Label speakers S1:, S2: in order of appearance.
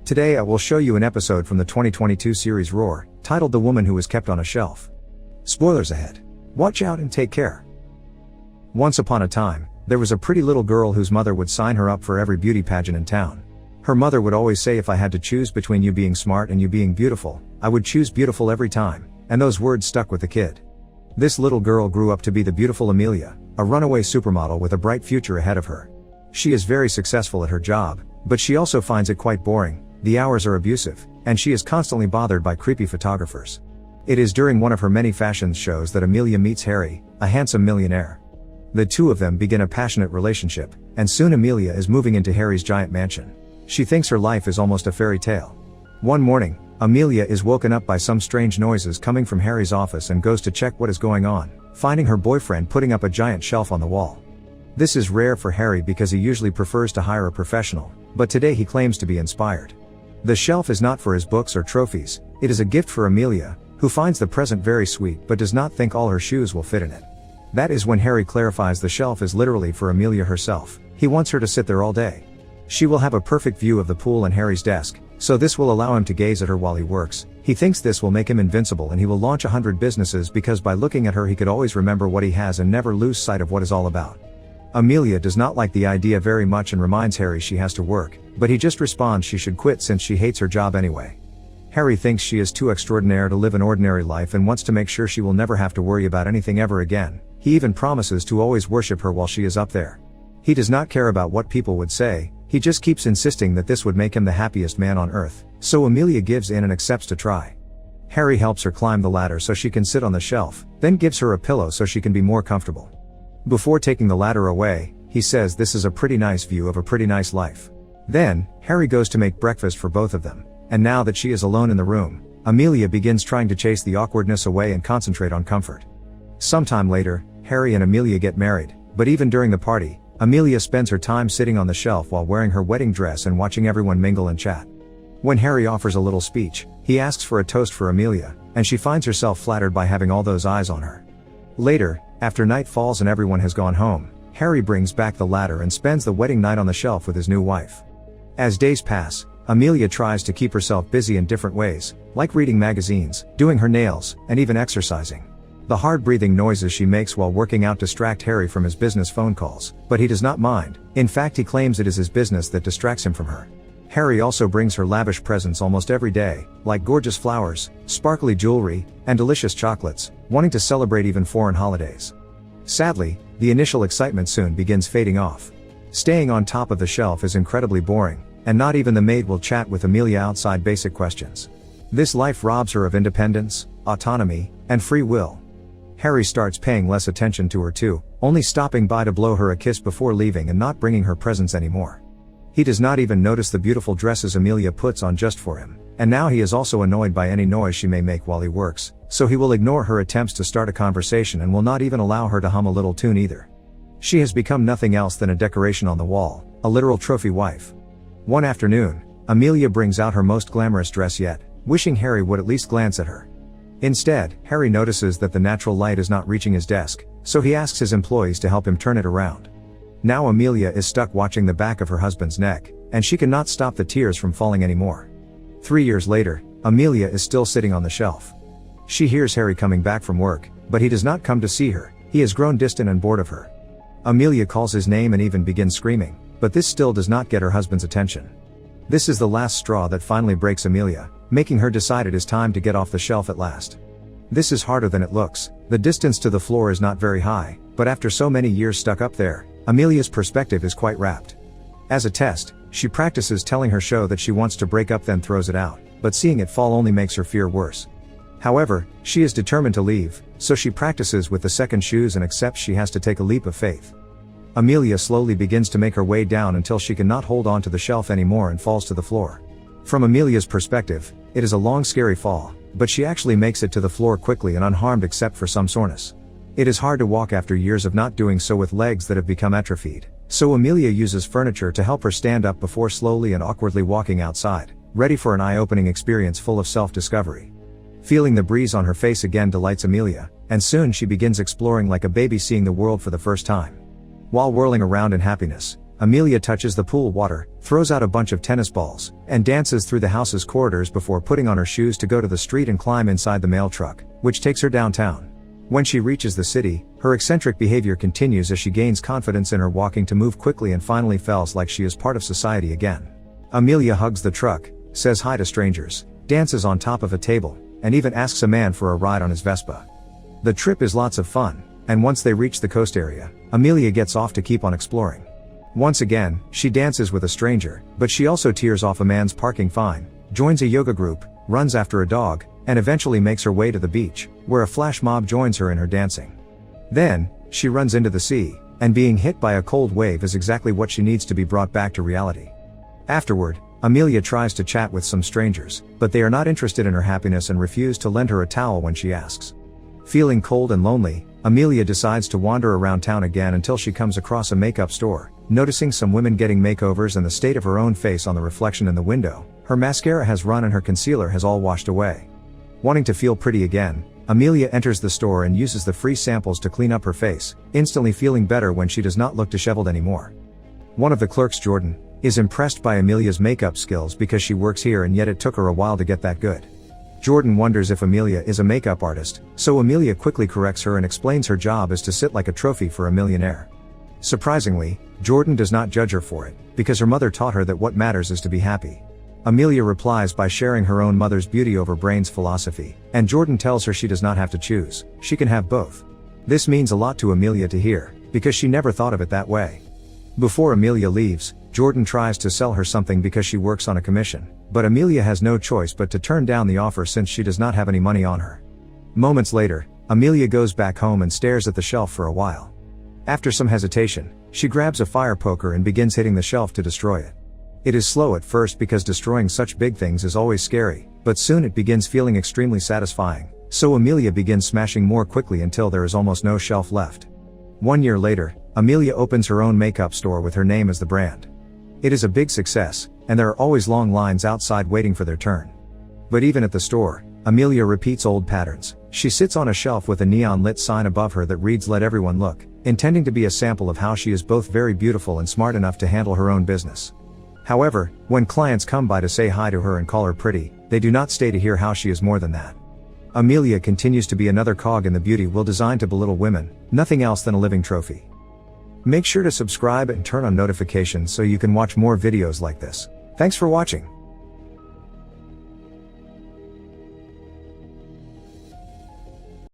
S1: Today I will show you an episode from the 2022 series Roar, titled The Woman Who Was Kept on a Shelf. Spoilers ahead. Watch out and take care. Once upon a time, there was a pretty little girl whose mother would sign her up for every beauty pageant in town. Her mother would always say, if I had to choose between you being smart and you being beautiful, I would choose beautiful every time, and those words stuck with the kid. This little girl grew up to be the beautiful Amelia, a runaway supermodel with a bright future ahead of her. She is very successful at her job, but she also finds it quite boring, the hours are abusive, and she is constantly bothered by creepy photographers. It is during one of her many fashion shows that Amelia meets Harry, a handsome millionaire. The two of them begin a passionate relationship, and soon Amelia is moving into Harry's giant mansion. She thinks her life is almost a fairy tale. One morning, Amelia is woken up by some strange noises coming from Harry's office and goes to check what is going on, finding her boyfriend putting up a giant shelf on the wall. This is rare for Harry because he usually prefers to hire a professional, but today he claims to be inspired. The shelf is not for his books or trophies, it is a gift for Amelia, who finds the present very sweet but does not think all her shoes will fit in it. That is when Harry clarifies the shelf is literally for Amelia herself. He wants her to sit there all day. She will have a perfect view of the pool and Harry's desk, so this will allow him to gaze at her while he works. He thinks this will make him invincible and he will launch 100 businesses because by looking at her he could always remember what he has and never lose sight of what it's all about. Amelia does not like the idea very much and reminds Harry she has to work, but he just responds she should quit since she hates her job anyway. Harry thinks she is too extraordinary to live an ordinary life and wants to make sure she will never have to worry about anything ever again. He even promises to always worship her while she is up there. He does not care about what people would say, he just keeps insisting that this would make him the happiest man on earth, so Amelia gives in and accepts to try. Harry helps her climb the ladder so she can sit on the shelf, then gives her a pillow so she can be more comfortable. Before taking the ladder away, he says this is a pretty nice view of a pretty nice life. Then, Harry goes to make breakfast for both of them, and now that she is alone in the room, Amelia begins trying to chase the awkwardness away and concentrate on comfort. Sometime later, Harry and Amelia get married, but even during the party, Amelia spends her time sitting on the shelf while wearing her wedding dress and watching everyone mingle and chat. When Harry offers a little speech, he asks for a toast for Amelia, and she finds herself flattered by having all those eyes on her. Later, after night falls and everyone has gone home, Harry brings back the ladder and spends the wedding night on the shelf with his new wife. As days pass, Amelia tries to keep herself busy in different ways, like reading magazines, doing her nails, and even exercising. The hard breathing noises she makes while working out distract Harry from his business phone calls, but he does not mind. In fact, he claims it is his business that distracts him from her. Harry also brings her lavish presents almost every day, like gorgeous flowers, sparkly jewelry, and delicious chocolates, wanting to celebrate even foreign holidays. Sadly, the initial excitement soon begins fading off. Staying on top of the shelf is incredibly boring, and not even the maid will chat with Amelia outside basic questions. This life robs her of independence, autonomy, and free will. Harry starts paying less attention to her too, only stopping by to blow her a kiss before leaving and not bringing her presents anymore. He does not even notice the beautiful dresses Amelia puts on just for him, and now he is also annoyed by any noise she may make while he works, so he will ignore her attempts to start a conversation and will not even allow her to hum a little tune either. She has become nothing else than a decoration on the wall, a literal trophy wife. One afternoon, Amelia brings out her most glamorous dress yet, wishing Harry would at least glance at her. Instead, Harry notices that the natural light is not reaching his desk, so he asks his employees to help him turn it around. Now Amelia is stuck watching the back of her husband's neck, and she cannot stop the tears from falling anymore. 3 years later, Amelia is still sitting on the shelf. She hears Harry coming back from work, but he does not come to see her, he has grown distant and bored of her. Amelia calls his name and even begins screaming, but this still does not get her husband's attention. This is the last straw that finally breaks Amelia, making her decide it is time to get off the shelf at last. This is harder than it looks, the distance to the floor is not very high, but after so many years stuck up there, Amelia's perspective is quite rapt. As a test, she practices telling her show that she wants to break up then throws it out, but seeing it fall only makes her fear worse. However, she is determined to leave, so she practices with the second shoes and accepts she has to take a leap of faith. Amelia slowly begins to make her way down until she cannot hold on to the shelf anymore and falls to the floor. From Amelia's perspective, it is a long scary fall, but she actually makes it to the floor quickly and unharmed except for some soreness. It is hard to walk after years of not doing so with legs that have become atrophied, so Amelia uses furniture to help her stand up before slowly and awkwardly walking outside, ready for an eye-opening experience full of self-discovery. Feeling the breeze on her face again delights Amelia, and soon she begins exploring like a baby seeing the world for the first time. While whirling around in happiness, Amelia touches the pool water, throws out a bunch of tennis balls, and dances through the house's corridors before putting on her shoes to go to the street and climb inside the mail truck, which takes her downtown. When she reaches the city, her eccentric behavior continues as she gains confidence in her walking to move quickly and finally feels like she is part of society again. Amelia hugs the truck, says hi to strangers, dances on top of a table, and even asks a man for a ride on his Vespa. The trip is lots of fun, and once they reach the coast area, Amelia gets off to keep on exploring. Once again, she dances with a stranger, but she also tears off a man's parking fine, joins a yoga group, runs after a dog, and eventually makes her way to the beach, where a flash mob joins her in her dancing. Then, she runs into the sea, and being hit by a cold wave is exactly what she needs to be brought back to reality. Afterward, Amelia tries to chat with some strangers, but they are not interested in her happiness and refuse to lend her a towel when she asks. Feeling cold and lonely, Amelia decides to wander around town again until she comes across a makeup store, noticing some women getting makeovers and the state of her own face on the reflection in the window. Her mascara has run and her concealer has all washed away. Wanting to feel pretty again, Amelia enters the store and uses the free samples to clean up her face, instantly feeling better when she does not look disheveled anymore. One of the clerks, Jordan, is impressed by Amelia's makeup skills because she works here and yet it took her a while to get that good. Jordan wonders if Amelia is a makeup artist, so Amelia quickly corrects her and explains her job is to sit like a trophy for a millionaire. Surprisingly, Jordan does not judge her for it, because her mother taught her that what matters is to be happy. Amelia replies by sharing her own mother's beauty over brains philosophy, and Jordan tells her she does not have to choose, she can have both. This means a lot to Amelia to hear, because she never thought of it that way. Before Amelia leaves, Jordan tries to sell her something because she works on a commission, but Amelia has no choice but to turn down the offer since she does not have any money on her. Moments later, Amelia goes back home and stares at the shelf for a while. After some hesitation, she grabs a fire poker and begins hitting the shelf to destroy it. It is slow at first because destroying such big things is always scary, but soon it begins feeling extremely satisfying, so Amelia begins smashing more quickly until there is almost no shelf left. 1 year later, Amelia opens her own makeup store with her name as the brand. It is a big success, and there are always long lines outside waiting for their turn. But even at the store, Amelia repeats old patterns. She sits on a shelf with a neon lit sign above her that reads "Let everyone look," intending to be a sample of how she is both very beautiful and smart enough to handle her own business. However, when clients come by to say hi to her and call her pretty, they do not stay to hear how she is more than that. Amelia continues to be another cog in the beauty wheel designed to belittle women, nothing else than a living trophy. Make sure to subscribe and turn on notifications so you can watch more videos like this. Thanks for watching.